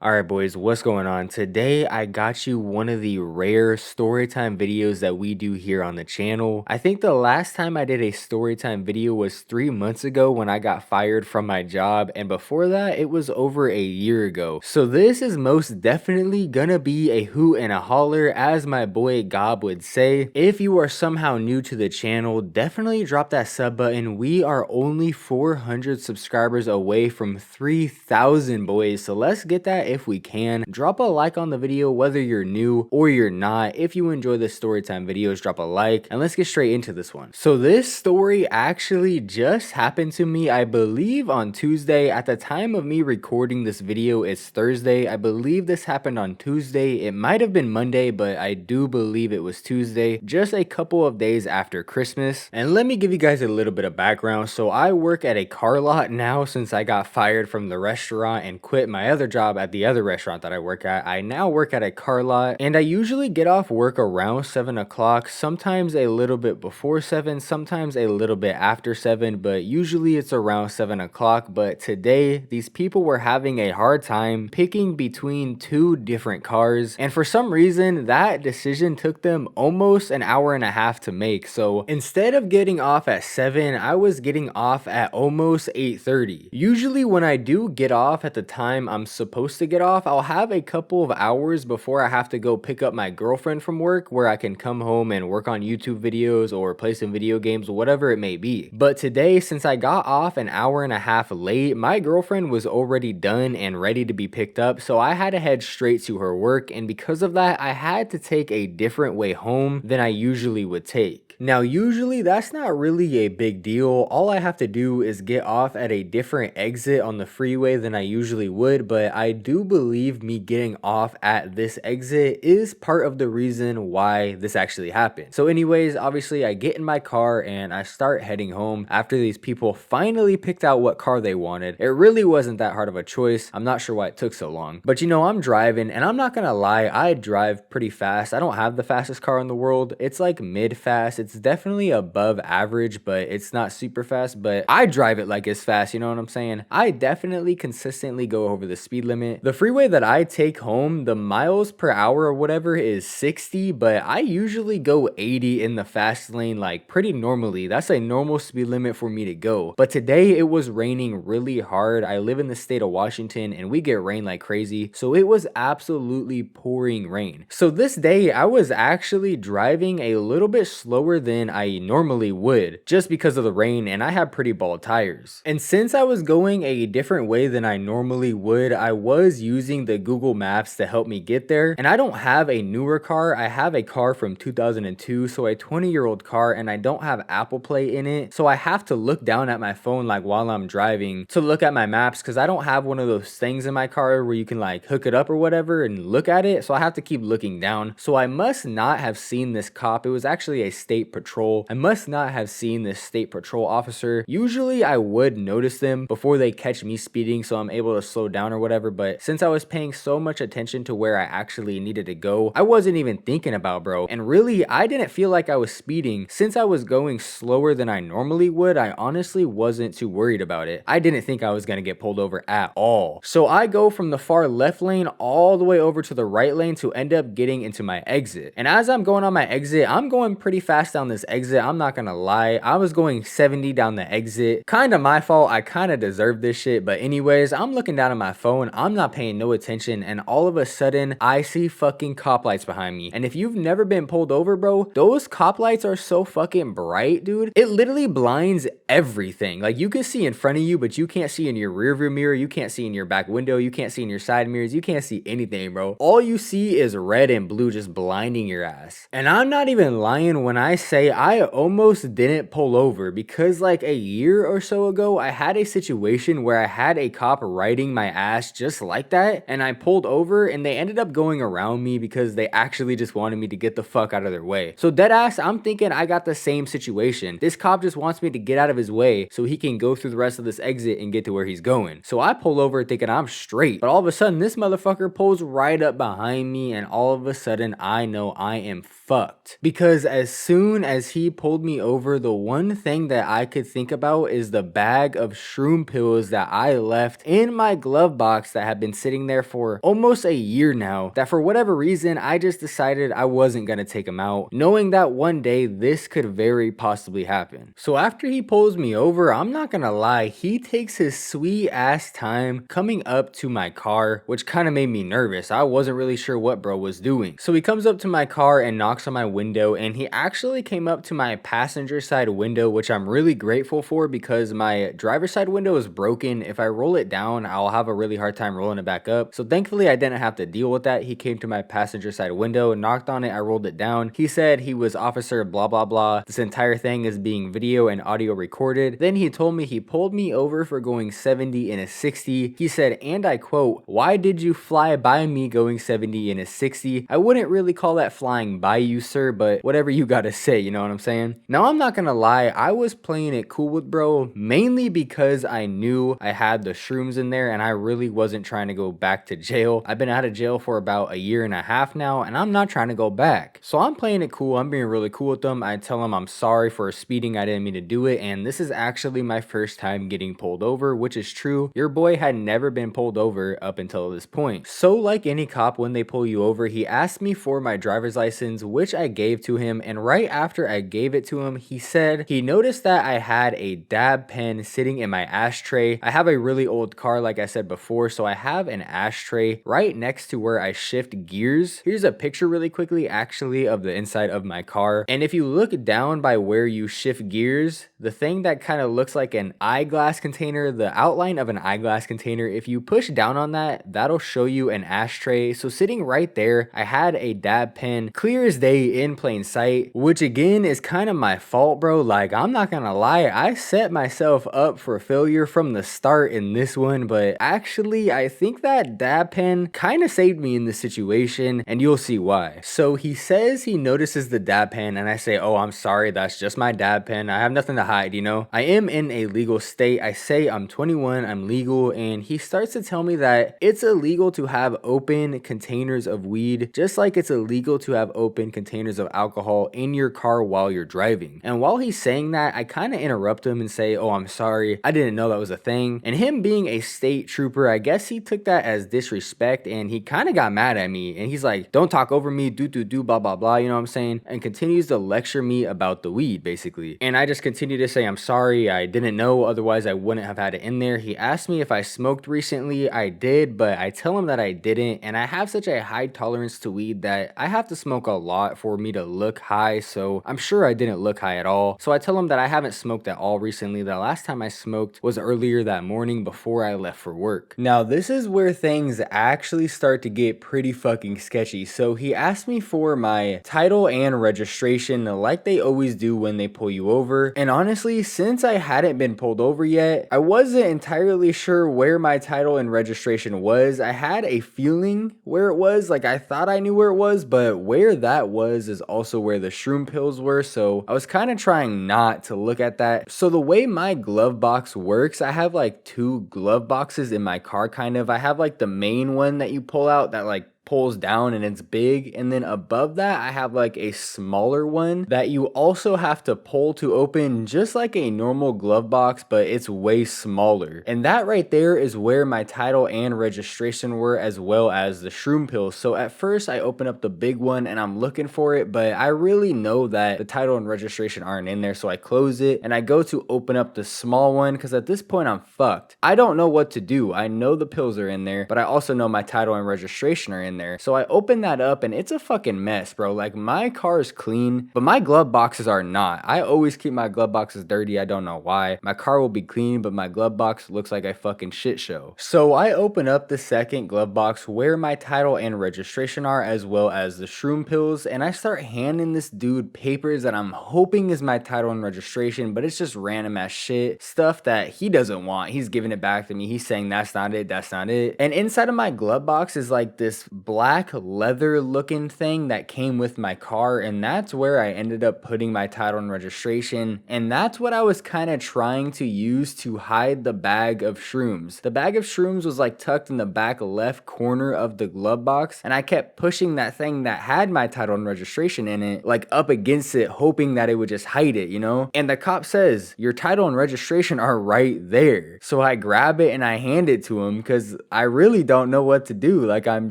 Alright boys, what's going on? Today I got you one of the rare storytime videos that we do here on the channel. I think the last time I did a storytime video was 3 months ago when I got fired from my job, and before that it was over a year ago. So this is most definitely gonna be a hoot and a holler, as my boy Gob would say. If you are somehow new to the channel, definitely drop that sub button. We are only 400 subscribers away from 3,000 boys, so let's get that if we can. Drop a like on the video whether you're new or you're not. If you enjoy the storytime videos, drop a like, and let's get straight into this one. So this story actually just happened to me, I believe on Tuesday. At the time of me recording this video, it's Thursday. I believe this happened on Tuesday. It might have been Monday, but I do believe it was Tuesday, just a couple of days after Christmas. And let me give you guys a little bit of background. So I work at a car lot now since I got fired from the restaurant and quit my other job at the other restaurant that I work at. I now work at a car lot, and I usually get off work around 7 o'clock, sometimes a little bit before 7, sometimes a little bit after 7, but usually it's around 7 o'clock. But today, these people were having a hard time picking between two different cars, and for some reason, that decision took them almost an hour and a half to make. So instead of getting off at 7, I was getting off at almost 8:30. Usually when I do get off at the time I'm supposed to get off, I'll have a couple of hours before I have to go pick up my girlfriend from work, where I can come home and work on YouTube videos or play some video games, whatever it may be. But today, since I got off an hour and a half late, my girlfriend was already done and ready to be picked up, so I had to head straight to her work, and because of that, I had to take a different way home than I usually would take. Now, usually that's not really a big deal. All I have to do is get off at a different exit on the freeway than I usually would, but I do believe me getting off at this exit is part of the reason why this actually happened. So anyways, obviously I get in my car and I start heading home after these people finally picked out what car they wanted. It really wasn't that hard of a choice. I'm not sure why it took so long. But you know, I'm driving, and I'm not gonna lie, I drive pretty fast. I don't have the fastest car in the world. It's like mid-fast. It's definitely above average, but it's not super fast, but I drive it like it's fast, you know what I'm saying? I definitely consistently go over the speed limit. The freeway that I take home, the miles per hour or whatever is 60, but I usually go 80 in the fast lane, like pretty normally. That's a normal speed limit for me to go. But today it was raining really hard. I live in the state of Washington and we get rain like crazy, so it was absolutely pouring rain. So this day I was actually driving a little bit slower than I normally would, just because of the rain, and I have pretty bald tires. And since I was going a different way than I normally would, I was using the Google Maps to help me get there. And I don't have a newer car. I have a car from 2002, so a 20-year-old car, and I don't have Apple Play in it. So I have to look down at my phone like while I'm driving to look at my maps, because I don't have one of those things in my car where you can like hook it up or whatever and look at it. So I have to keep looking down. So I must not have seen this cop. It was actually a state patrol. I must not have seen this state patrol officer. Usually I would notice them before they catch me speeding, so I'm able to slow down or whatever, but since I was paying so much attention to where I actually needed to go, I wasn't even thinking about bro. And really, I didn't feel like I was speeding. Since I was going slower than I normally would, I honestly wasn't too worried about it. I didn't think I was gonna get pulled over at all. So I go from the far left lane all the way over to the right lane to end up getting into my exit. And as I'm going on my exit, I'm going pretty fast down this exit. I'm not gonna lie, I was going 70 down the exit. Kinda my fault. I kinda deserved this shit. But anyways, I'm looking down at my phone. I'm not paying no attention, and all of a sudden I see fucking cop lights behind me. And if you've never been pulled over, bro, those cop lights are so fucking bright, dude. It literally blinds everything. Like, you can see in front of you, but you can't see in your rear view mirror. You can't see in your back window. You can't see in your side mirrors. You can't see anything, bro. All you see is red and blue just blinding your ass. And I'm not even lying when I say I almost didn't pull over, because like a year or so ago, I had a situation where I had a cop riding my ass just like that, and I pulled over and they ended up going around me because they actually just wanted me to get the fuck out of their way. So dead ass, I'm thinking I got the same situation. This cop just wants me to get out of his way so he can go through the rest of this exit and get to where he's going. So I pull over thinking I'm straight, but all of a sudden this motherfucker pulls right up behind me, and all of a sudden I know I am fucked, because as soon soon as he pulled me over, the one thing that I could think about is the bag of shroom pills that I left in my glove box that had been sitting there for almost a year now, that for whatever reason I just decided I wasn't gonna take them out, knowing that one day this could very possibly happen. So after he pulls me over, I'm not gonna lie, he takes his sweet ass time coming up to my car, which kind of made me nervous. I wasn't really sure what bro was doing. So he comes up to my car and knocks on my window, and he actually came up to my passenger side window, which I'm really grateful for because my driver's side window is broken. If I roll it down, I'll have a really hard time rolling it back up. So thankfully I didn't have to deal with that. He came to my passenger side window, knocked on it, I rolled it down. He said he was officer blah blah blah. This entire thing is being video and audio recorded. Then he told me he pulled me over for going 70 in a 60. He said, and I quote, "Why did you fly by me going 70 in a 60? I wouldn't really call that flying by you, sir, but whatever you gotta say," you know what I'm saying? Now I'm not gonna lie, I was playing it cool with bro, mainly because I knew I had the shrooms in there and I really wasn't trying to go back to jail. I've been out of jail for about a year and a half now, and I'm not trying to go back. So I'm playing it cool, I'm being really cool with them. I tell them I'm sorry for speeding, I didn't mean to do it, and this is actually my first time getting pulled over, which is true. Your boy had never been pulled over up until this point. So like any cop, when they pull you over, he asked me for my driver's license, which I gave to him, and right after I gave it to him, he said he noticed that I had a dab pen sitting in my ashtray. I have a really old car, like I said before, so I have an ashtray right next to where I shift gears. Here's a picture really quickly actually of the inside of my car, and if you look down by where you shift gears, the thing that kind of looks like an eyeglass container, the outline of an eyeglass container, if you push down on that, that'll show you an ashtray. So sitting right there, I had a dab pen, clear as day, in plain sight, which again is kind of my fault, bro. Like, I'm not gonna lie, I set myself up for failure from the start in this one, but actually I think that dab pen kind of saved me in this situation, and you'll see why. So he says he notices the dab pen, and I say, oh, I'm sorry, that's just my dab pen, I have nothing to hide, you know? I am in a legal state. I say I'm 21, I'm legal, and he starts to tell me that it's illegal to have open containers of weed, just like it's illegal to have open containers of alcohol in your car while you're driving. And while he's saying that, I kind of interrupt him and say, oh, I'm sorry, I didn't know that was a thing. And him being a state trooper, I guess he took that as disrespect, and he kind of got mad at me, and he's like, don't talk over me, do blah blah blah, you know what I'm saying? And continues to lecture me about the weed, basically. And I just continue to say, I'm sorry, I didn't know, otherwise I wouldn't have had it in there. He asked me if I smoked recently. I did, but I tell him that I didn't, and I have such a high tolerance to weed that I have to smoke a lot for me to look high, so I'm sure I didn't look high at all. So I tell him that I haven't smoked at all recently. The last time I smoked was earlier that morning before I left for work. Now this is where things actually start to get pretty fucking sketchy. So he asked me for my title and registration like they always do when they pull you over, and honestly, since I hadn't been pulled over yet, I wasn't entirely sure where my title and registration was. I had a feeling where it was, like I thought I knew where it was, but where that was is also where the shroom pills were, so I was kind of trying not to look at that. So the way my glove box works, I have like two glove boxes in my car, kind of. I have like the main one that you pull out that like pulls down and it's big, and then above that I have like a smaller one that you also have to pull to open, just like a normal glove box, but it's way smaller. And that right there is where my title and registration were, as well as the shroom pills. So at first I open up the big one and I'm looking for it, but I really know that the title and registration aren't in there, so I close it and I go to open up the small one, because at this point I'm fucked. I don't know what to do. I know the pills are in there, but I also know my title and registration are in there. So I open that up and it's a fucking mess, bro. Like, my car is clean, but my glove boxes are not. I always keep my glove boxes dirty. I don't know why. My car will be clean, but my glove box looks like a fucking shit show. So I open up the second glove box where my title and registration are, as well as the shroom pills, and I start handing this dude papers that I'm hoping is my title and registration, but it's just random ass shit, stuff that he doesn't want. He's giving it back to me. He's saying that's not it, that's not it. And inside of my glove box is like this black leather looking thing that came with my car, and that's where I ended up putting my title and registration, and that's what I was kind of trying to use to hide the bag of shrooms. The bag of shrooms was like tucked in the back left corner of the glove box, and I kept pushing that thing that had my title and registration in it like up against it, hoping that it would just hide it, you know? And the cop says, your title and registration are right there. So I grab it and I hand it to him because I really don't know what to do. Like, I'm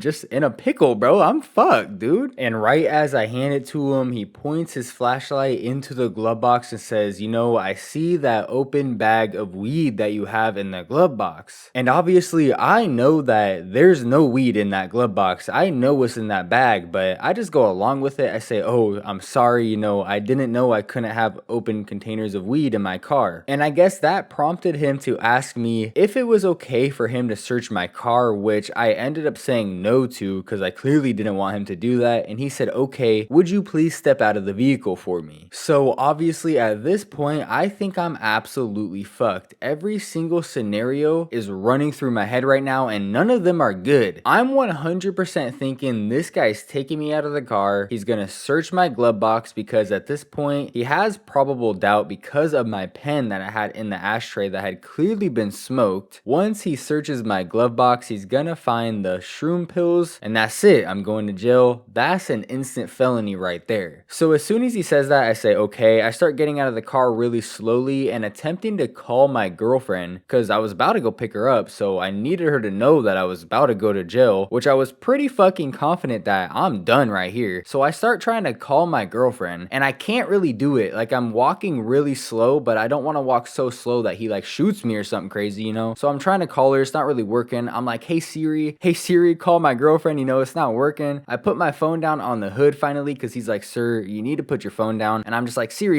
just in a pickle, bro. I'm fucked, dude. And right as I hand it to him, he points his flashlight into the glove box and says, you know, I see that open bag of weed that you have in the glove box. And obviously I know that there's no weed in that glove box. I know what's in that bag, but I just go along with it. I say, oh, I'm sorry, you know, I didn't know I couldn't have open containers of weed in my car. And I guess that prompted him to ask me if it was okay for him to search my car, which I ended up saying no to because I clearly didn't want him to do that. And he said, okay, would you please step out of the vehicle for me? So obviously at this point, I think I'm absolutely fucked. Every single scenario is running through my head right now, and none of them are good. I'm 100% thinking this guy's taking me out of the car. He's gonna search my glove box because at this point, he has probable doubt because of my pen that I had in the ashtray that had clearly been smoked. Once he searches my glove box, he's gonna find the shroom pills, and that's it. I'm going to jail. That's an instant felony right there. So as soon as he says that, I say, okay. I start getting out of the car really slowly and attempting to call my girlfriend because I was about to go pick her up, so I needed her to know that I was about to go to jail, which I was pretty fucking confident that I'm done right here. So I start trying to call my girlfriend, and I can't really do it. Like, I'm walking really slow, but I don't want to walk so slow that he like shoots me or something crazy, you know? So I'm trying to call her. It's not really working. I'm like, hey Siri, call my girlfriend. You know, it's not working. I put my phone down on the hood finally because he's like, sir, you need to put your phone down. And I'm just like, Siri,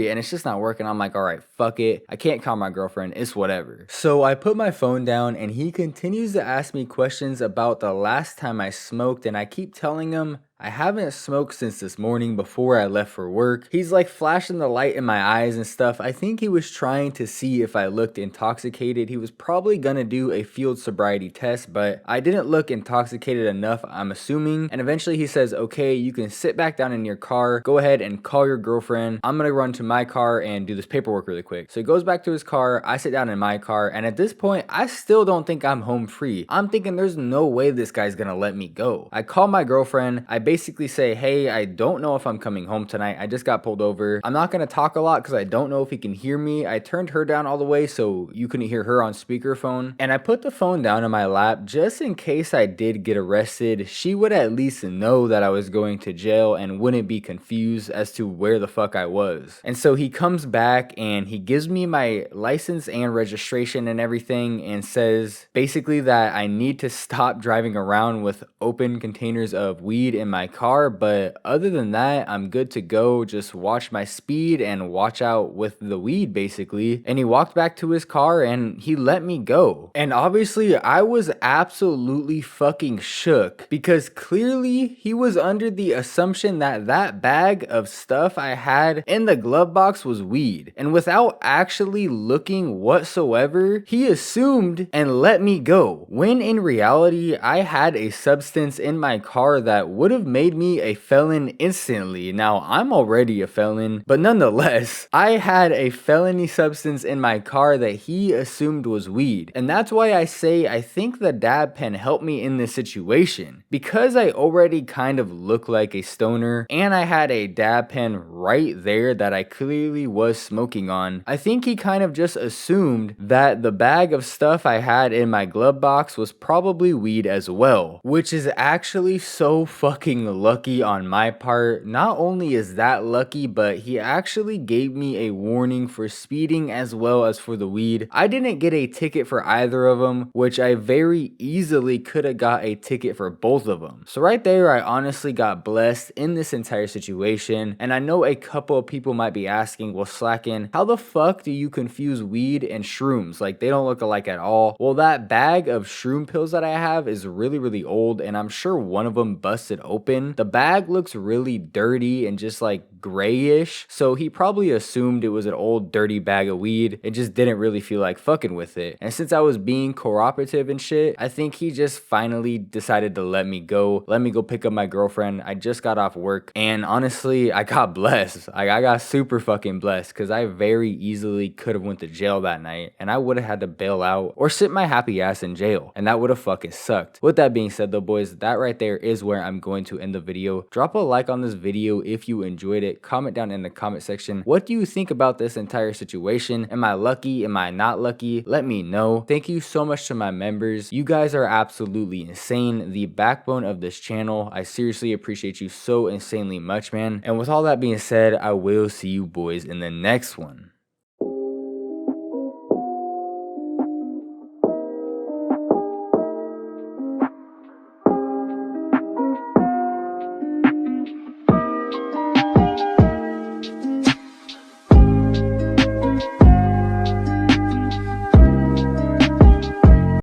and it's just not working. I'm like, all right, fuck it. I can't call my girlfriend. It's whatever. So I put my phone down and he continues to ask me questions about the last time I smoked, and I keep telling him I haven't smoked since this morning before I left for work. He's like flashing the light in my eyes and stuff. I think he was trying to see if I looked intoxicated. He was probably gonna do a field sobriety test, but I didn't look intoxicated enough, I'm assuming. And eventually he says, okay, you can sit back down in your car. Go ahead and call your girlfriend. I'm gonna run to my car and do this paperwork really quick. So he goes back to his car. I sit down in my car. And at this point, I still don't think I'm home free. I'm thinking there's no way this guy's gonna let me go. I call my girlfriend. I basically say, hey, I don't know if I'm coming home tonight. I just got pulled over. I'm not gonna talk a lot because I don't know if he can hear me. I turned her down all the way so you couldn't hear her on speakerphone. And I put the phone down in my lap just in case I did get arrested. She would at least know that I was going to jail and wouldn't be confused as to where the fuck I was. And so he comes back and he gives me my license and registration and everything and says basically that I need to stop driving around with open containers of weed in my car, but other than that, I'm good to go. Just watch my speed and watch out with the weed basically. And he walked back to his car and he let me go. And obviously I was absolutely fucking shook because clearly he was under the assumption that that bag of stuff I had in the glove box was weed. And without actually looking whatsoever, he assumed and let me go. When in reality, I had a substance in my car that would have made me a felon instantly. Now, I'm already a felon, but nonetheless, I had a felony substance in my car that he assumed was weed. And that's why I say I think the dab pen helped me in this situation. Because I already kind of look like a stoner and I had a dab pen right there that I clearly was smoking on, I think he kind of just assumed that the bag of stuff I had in my glove box was probably weed as well, which is actually so fucking lucky on my part. Not only is that lucky, but he actually gave me a warning for speeding as well as for the weed. I didn't get a ticket for either of them, which I very easily could have got a ticket for both of them. So right there, I honestly got blessed in this entire situation. And I know a couple of people might be asking, well, Slaqin, how the fuck do you confuse weed and shrooms? Like, they don't look alike at all. Well, that bag of shroom pills that I have is really, really old, and I'm sure one of them busted open open, the bag looks really dirty and just like grayish, so he probably assumed it was an old dirty bag of weed and just didn't really feel like fucking with it. And since I was being cooperative and shit, I think he just finally decided to let me go pick up my girlfriend. I just got off work, and honestly, I got blessed. I got super fucking blessed, because I very easily could have went to jail that night, and I would have had to bail out or sit my happy ass in jail, and that would have fucking sucked. With that being said though, boys, that right there is where I'm going to end the video. Drop a like on this video if you enjoyed it. Comment down in the comment section, what do you think about this entire situation? Am I lucky? Am I not lucky? Let me know. Thank you so much to my members. You guys are absolutely insane, the backbone of this channel. I seriously appreciate you so insanely much, man. And with all that being said, I will see you boys in the next one.